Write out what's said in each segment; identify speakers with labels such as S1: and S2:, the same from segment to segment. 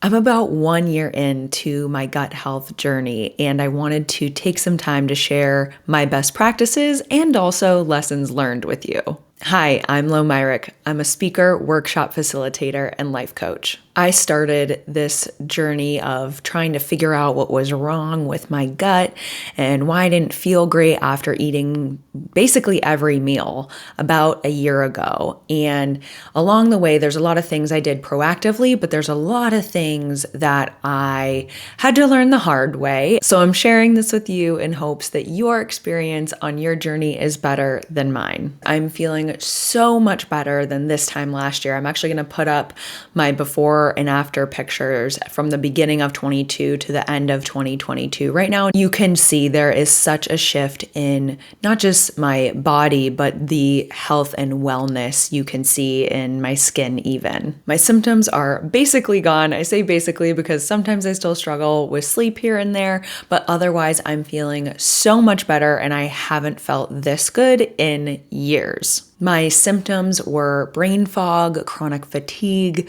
S1: I'm about 1 year into my gut health journey, and I wanted to take some time to share my best practices and also lessons learned with you. Hi, I'm Lo Myrick. I'm a speaker, workshop facilitator, and life coach. I started this journey of trying to figure out what was wrong with my gut and why I didn't feel great after eating basically every meal about a year ago. And along the way, there's a lot of things I did proactively, but there's a lot of things that I had to learn the hard way. So I'm sharing this with you in hopes that your experience on your journey is better than mine. I'm feeling so much better than this time last year. I'm actually going to put up my before and after pictures from the beginning of 22 to the end of 2022. Right now, you can see there is such a shift in not just my body, but the health and wellness you can see in my skin even. My symptoms are basically gone. I say basically because sometimes I still struggle with sleep here and there, but otherwise I'm feeling so much better and I haven't felt this good in years. My symptoms were brain fog, chronic fatigue,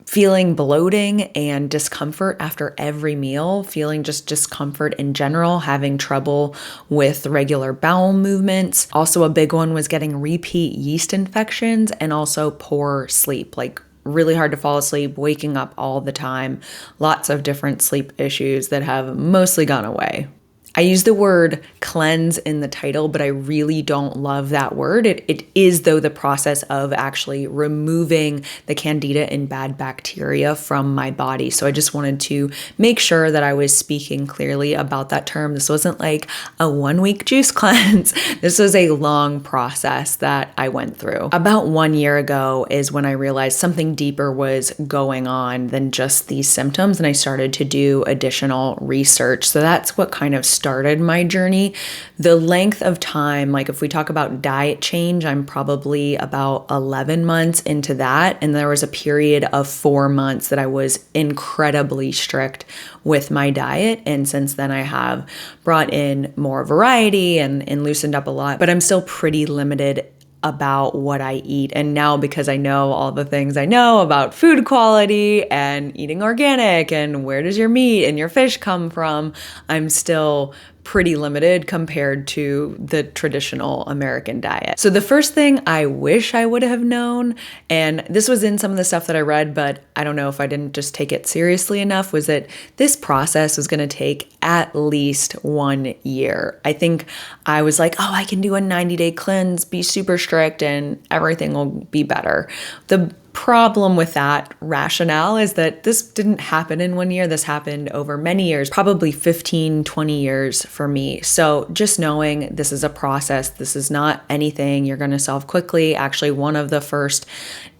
S1: feeling bloating and discomfort after every meal, feeling just discomfort in general, having trouble with regular bowel movements. Also, a big one was getting repeat yeast infections and also poor sleep, like really hard to fall asleep, waking up all the time, lots of different sleep issues that have mostly gone away. I use the word cleanse in the title, but I really don't love that word. It is, though, the process of actually removing the Candida and bad bacteria from my body. So I just wanted to make sure that I was speaking clearly about that term. This wasn't like a 1 week juice cleanse. This was a long process that I went through. About 1 year ago is when I realized something deeper was going on than just these symptoms, and I started to do additional research. So that's what kind of started my journey. The length of time, like if we talk about diet change, I'm probably about 11 months into that. And there was a period of 4 months that I was incredibly strict with my diet. And since then I have brought in more variety and loosened up a lot, but I'm still pretty limited about what I eat. And now, because I know all the things I know about food quality and eating organic and where does your meat and your fish come from, I'm still pretty limited compared to the traditional American diet. So the first thing I wish I would have known, and this was in some of the stuff that I read, but I don't know if I didn't just take it seriously enough, was that this process was going to take at least 1 year. I think I was like, oh, I can do a 90-day cleanse, be super strict, and everything will be better. The problem with that rationale is that this didn't happen in 1 year. This happened over many years, probably 15, 20 years for me. So just knowing this is a process, this is not anything you're going to solve quickly. Actually, one of the first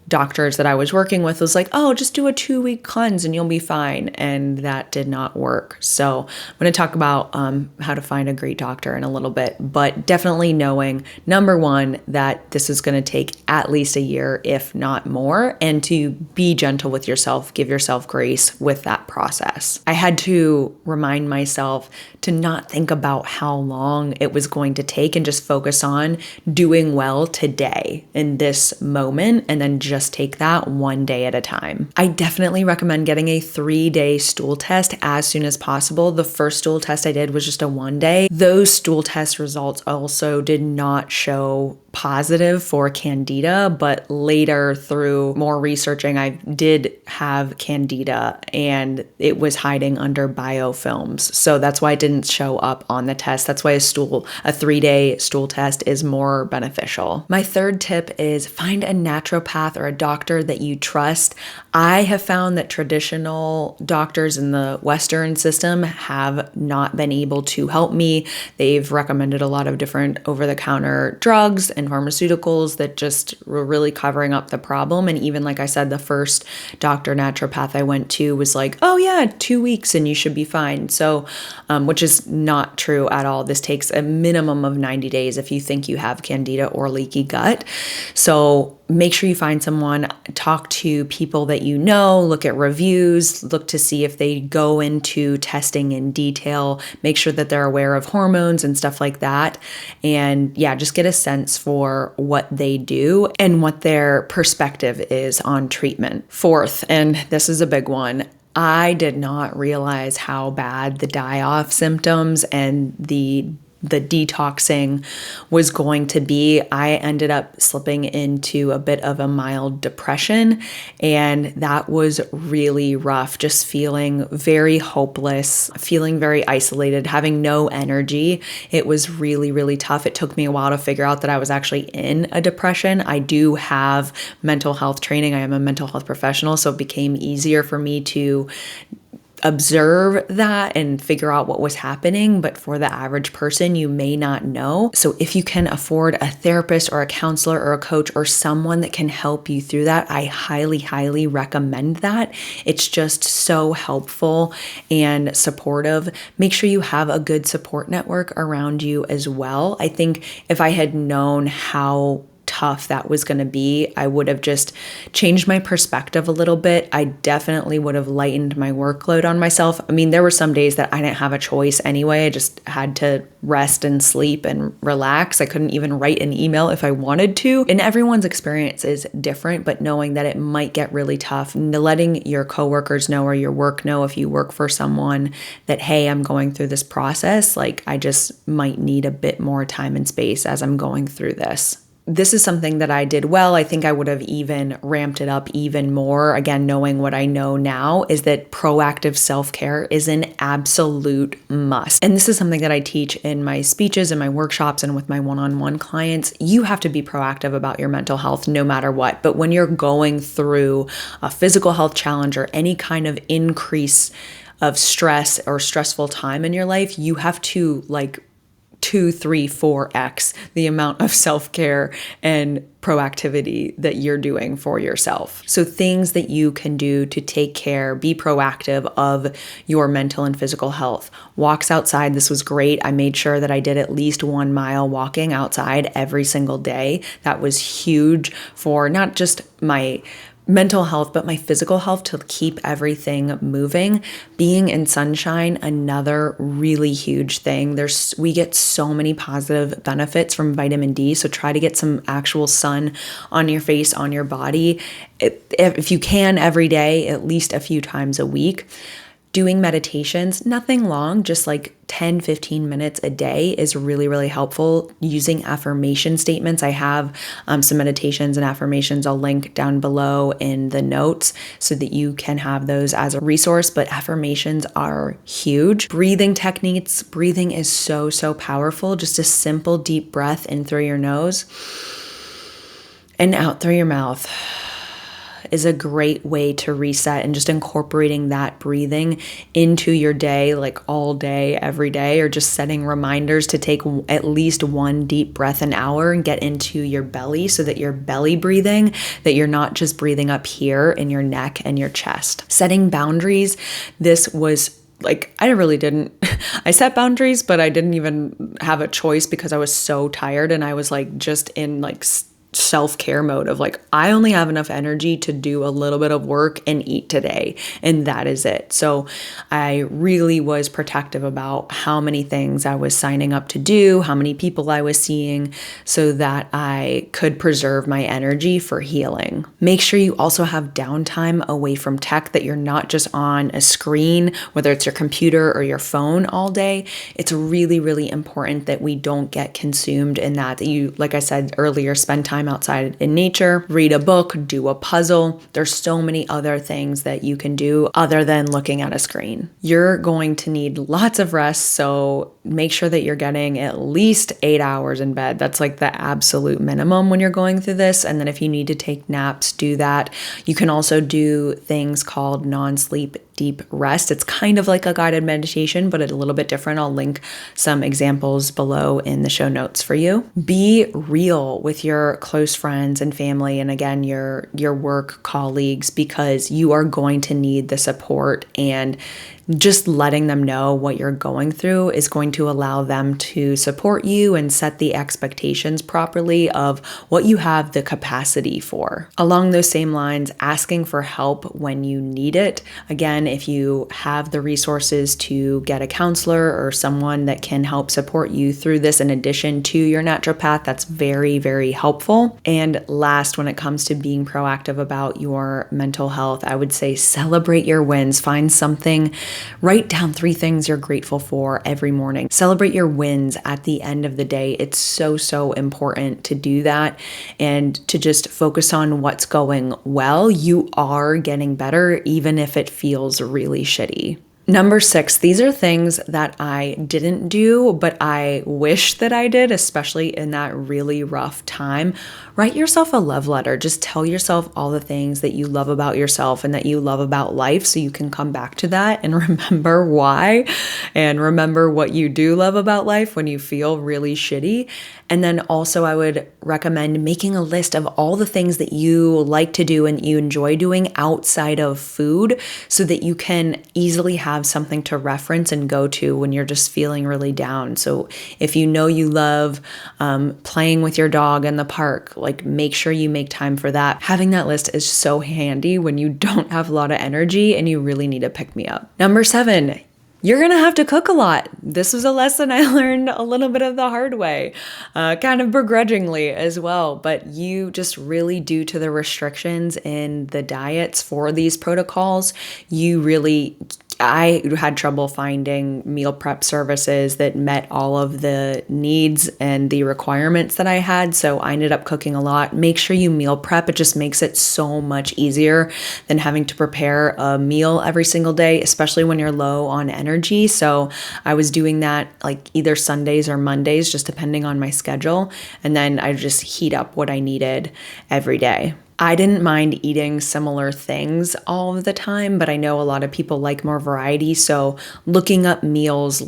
S1: doctors that I was working with was like, oh, just do a 2-week cleanse and you'll be fine. And that did not work. So I'm going to talk about how to find a great doctor in a little bit, but definitely knowing, number one, that this is going to take at least a year, if not more, and to be gentle with yourself, give yourself grace with that process. I had to remind myself to not think about how long it was going to take and just focus on doing well today in this moment, and then just take that one day at a time. I definitely recommend getting a 3-day stool test as soon as possible. The first stool test I did was just a 1 day. Those stool test results also did not show positive for Candida, but later through more researching, I did have Candida and it was hiding under biofilms. So that's why it didn't show up on the test. That's why a 3-day stool test is more beneficial. My third tip is find a naturopath or a doctor that you trust. I have found that traditional doctors in the Western system have not been able to help me. They've recommended a lot of different over-the-counter drugs and pharmaceuticals that just were really covering up the problem. And even like I said, the first doctor naturopath I went to was like, oh yeah, 2 weeks and you should be fine. So, which is not true at all. This takes a minimum of 90 days if you think you have Candida or leaky gut. So make sure you find someone, talk to people that you know, look at reviews, look to see if they go into testing in detail, make sure that they're aware of hormones and stuff like that. And yeah, just get a sense for what they do and what their perspective is on treatment. Fourth, and this is a big one, I did not realize how bad the die-off symptoms and the detoxing was going to be. I ended up slipping into a bit of a mild depression, and that was really rough. Just feeling very hopeless, feeling very isolated, having no energy. It was really, really tough. It took me a while to figure out that I was actually in a depression. I do have mental health training. I am a mental health professional, so it became easier for me to observe that and figure out what was happening. But for the average person, you may not know. So if you can afford a therapist or a counselor or a coach or someone that can help you through that, I highly, highly recommend that. It's just so helpful and supportive. Make sure you have a good support network around you as well. I think if I had known how tough that was going to be, I would have just changed my perspective a little bit. I definitely would have lightened my workload on myself. I mean, there were some days that I didn't have a choice anyway. I just had to rest and sleep and relax. I couldn't even write an email if I wanted to. And everyone's experience is different, but knowing that it might get really tough, letting your coworkers know or your work know if you work for someone that, hey, I'm going through this process, like I just might need a bit more time and space as I'm going through this. This is something that I did well. I think I would have even ramped it up even more. Again, knowing what I know now is that proactive self-care is an absolute must. And this is something that I teach in my speeches and my workshops and with my one-on-one clients. You have to be proactive about your mental health no matter what. But when you're going through a physical health challenge or any kind of increase of stress or stressful time in your life, you have to 2, 3, 4x the amount of self-care and proactivity that you're doing for yourself. So things that you can do to take care, be proactive of your mental and physical health. Walks outside. This was great. I made sure that I did at least 1 mile walking outside every single day. That was huge for not just my mental health, but my physical health, to keep everything moving. Being in sunshine, another really huge thing. We get so many positive benefits from vitamin D. So try to get some actual sun on your face, on your body. If you can every day, at least a few times a week. Doing meditations, nothing long, just like 10, 15 minutes a day is really, really helpful. Using affirmation statements. I have some meditations and affirmations I'll link down below in the notes so that you can have those as a resource, but affirmations are huge. Breathing techniques. Breathing is so, so powerful. Just a simple deep breath in through your nose and out through your mouth is a great way to reset, and just incorporating that breathing into your day, like all day, every day, or just setting reminders to take at least 1 deep breath an hour and get into your belly so that you're belly breathing, that you're not just breathing up here in your neck and your chest. Setting boundaries. This was I set boundaries, but I didn't even have a choice because I was so tired and I was just in self-care mode of I only have enough energy to do a little bit of work and eat today, and that is it. So I really was protective about how many things I was signing up to do, how many people I was seeing, so that I could preserve my energy for healing. Make sure you also have downtime away from tech, that you're not just on a screen, whether it's your computer or your phone all day. It's really, really important that we don't get consumed in that you, like I said earlier, spend time outside in nature, read a book, do a puzzle. There's so many other things that you can do other than looking at a screen. You're going to need lots of rest, so make sure that you're getting at least 8 hours in bed. That's the absolute minimum when you're going through this. And then if you need to take naps, do that. You can also do things called non-sleep deep rest. It's kind of like a guided meditation, but a little bit different. I'll link some examples below in the show notes for you. Be real with your close friends and family, and again, your work colleagues, because you are going to need the support, and just letting them know what you're going through is going to allow them to support you and set the expectations properly of what you have the capacity for. Along those same lines, asking for help when you need it. Again, if you have the resources to get a counselor or someone that can help support you through this in addition to your naturopath, that's very, very helpful. stressful. And last, when it comes to being proactive about your mental health, I would say celebrate your wins. Find something, write down 3 things you're grateful for every morning. Celebrate your wins at the end of the day. It's so important to do that and to just focus on what's going well. You are getting better, even if it feels really shitty. Number 6, these are things that I didn't do, but I wish that I did, especially in that really rough time. Write yourself a love letter. Just tell yourself all the things that you love about yourself and that you love about life so you can come back to that and remember why and remember what you do love about life when you feel really shitty. And then also I would recommend making a list of all the things that you like to do and you enjoy doing outside of food so that you can easily have something to reference and go to when you're just feeling really down. So if you know you love playing with your dog in the park, like make sure you make time for that. Having that list is so handy when you don't have a lot of energy and you really need to pick me up. Number 7, you're going to have to cook a lot. This was a lesson I learned a little bit of the hard way, kind of begrudgingly as well. But you just really, due to the restrictions in the diets for these protocols, I had trouble finding meal prep services that met all of the needs and the requirements that I had. So I ended up cooking a lot. Make sure you meal prep. It just makes it so much easier than having to prepare a meal every single day, especially when you're low on energy. So I was doing that like either Sundays or Mondays, just depending on my schedule. And then I just heat up what I needed every day. I didn't mind eating similar things all of the time, but I know a lot of people like more variety. So looking up meals,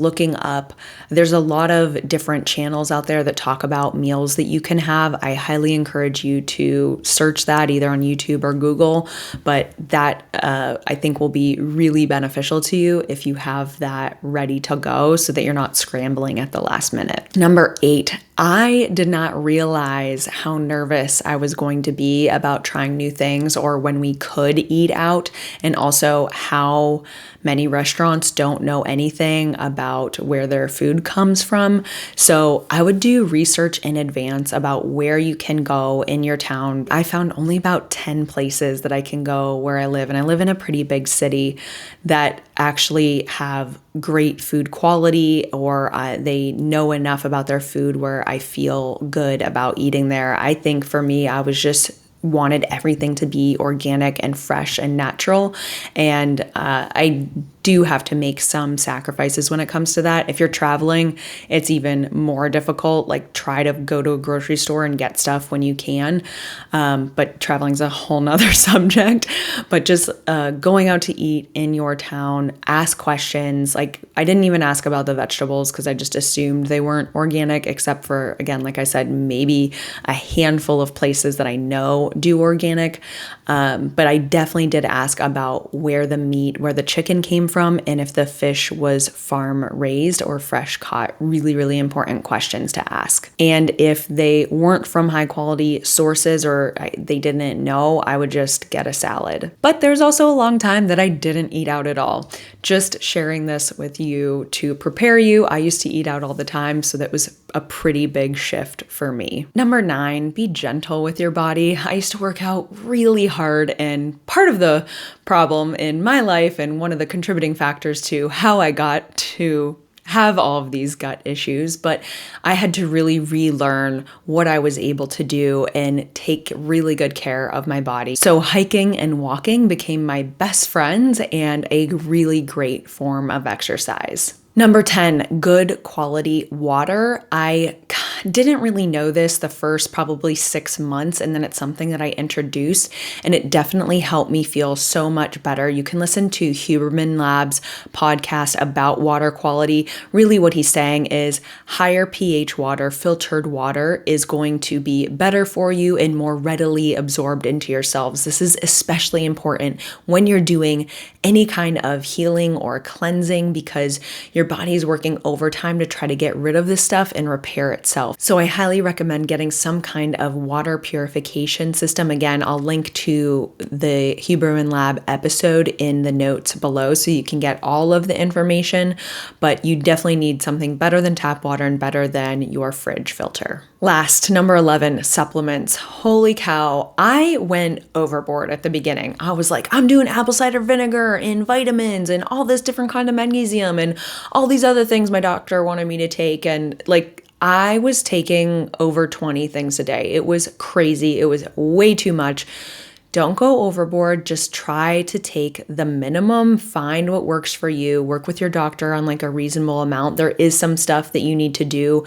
S1: there's a lot of different channels out there that talk about meals that you can have. I highly encourage you to search that either on YouTube or Google, but that I think will be really beneficial to you if you have that ready to go so that you're not scrambling at the last minute. Number 8, I did not realize how nervous I was going to be about trying new things or when we could eat out, and also how many restaurants don't know anything about where their food comes from. So I would do research in advance about where you can go in your town. I found only about 10 places that I can go where I live, and I live in a pretty big city that actually have great food quality, or they know enough about their food where I feel good about eating there. I think for me, I was just wanted everything to be organic and fresh and natural. And I do have to make some sacrifices when it comes to that. If you're traveling, it's even more difficult. Like try to go to a grocery store and get stuff when you can. But traveling's a whole nother subject. But just going out to eat in your town, ask questions. Like I didn't even ask about the vegetables because I just assumed they weren't organic, except for, again, like I said, maybe a handful of places that I know do organic. But I definitely did ask about where the chicken came from, and if the fish was farm raised or fresh caught. Really, really important questions to ask. And if they weren't from high quality sources or they didn't know, I would just get a salad. But there's also a long time that I didn't eat out at all. Just sharing this with you to prepare you. I used to eat out all the time, so that was a pretty big shift for me. Number 9, be gentle with your body. I used to work out really hard, and part of the problem in my life and one of the contributing factors to how I got to have all of these gut issues, but I had to really relearn what I was able to do and take really good care of my body. So hiking and walking became my best friends and a really great form of exercise. Number 10, good quality water. I didn't really know this the first probably 6 months, and then it's something that I introduced, and it definitely helped me feel so much better. You can listen to Huberman Lab's podcast about water quality. Really what he's saying is higher pH water, filtered water, is going to be better for you and more readily absorbed into yourselves. This is especially important when you're doing any kind of healing or cleansing, because your body is working overtime to try to get rid of this stuff and repair itself. yourself. So I highly recommend getting some kind of water purification system. Again, I'll link to the Huberman Lab episode in the notes below so you can get all of the information, but you definitely need something better than tap water and better than your fridge filter. Last, number 11, supplements. Holy cow, I went overboard at the beginning. I was like, I'm doing apple cider vinegar and vitamins and all this different kind of magnesium and all these other things my doctor wanted me to take. And like, I was taking over 20 things a day. It was crazy. It was way too much. Don't go overboard. Just try to take the minimum, find what works for you, work with your doctor on like a reasonable amount. There is some stuff that you need to do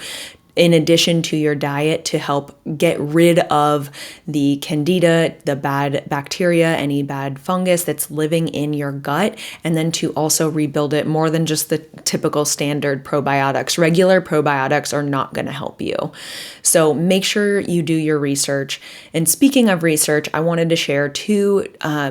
S1: in addition to your diet to help get rid of the candida, the bad bacteria, any bad fungus that's living in your gut, and then to also rebuild it more than just the typical standard probiotics. Regular probiotics are not going to help you. So make sure you do your research. And speaking of research, I wanted to share two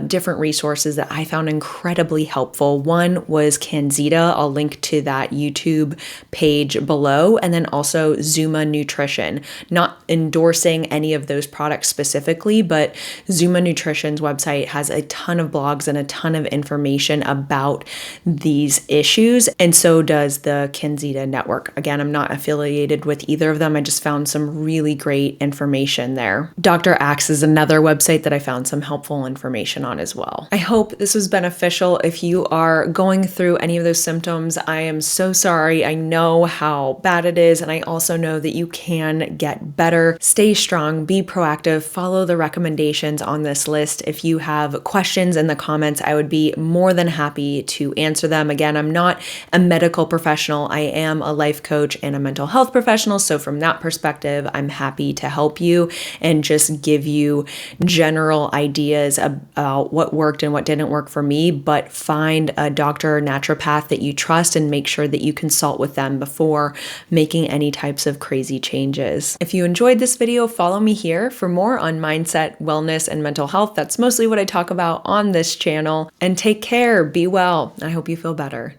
S1: different resources that I found incredibly helpful. One was Candida. I'll link to that YouTube page below, and then also Zuma Nutrition. Not endorsing any of those products specifically, but Zuma Nutrition's website has a ton of blogs and a ton of information about these issues, and so does the Candida Network. Again, I'm not affiliated with either of them. I just found some really great information there. Dr. Axe is another website that I found some helpful information on as well. I hope this was beneficial. If you are going through any of those symptoms, I am so sorry. I know how bad it is, and I also know that you can get better. Stay strong, be proactive, follow the recommendations on this list. If you have questions in the comments, I would be more than happy to answer them. Again, I'm not a medical professional. I am a life coach and a mental health professional. So from that perspective, I'm happy to help you and just give you general ideas about what worked and what didn't work for me, but find a doctor or naturopath that you trust and make sure that you consult with them before making any types of crazy changes. If you enjoyed this video, follow me here for more on mindset, wellness, and mental health. That's mostly what I talk about on this channel. And take care, be well. I hope you feel better.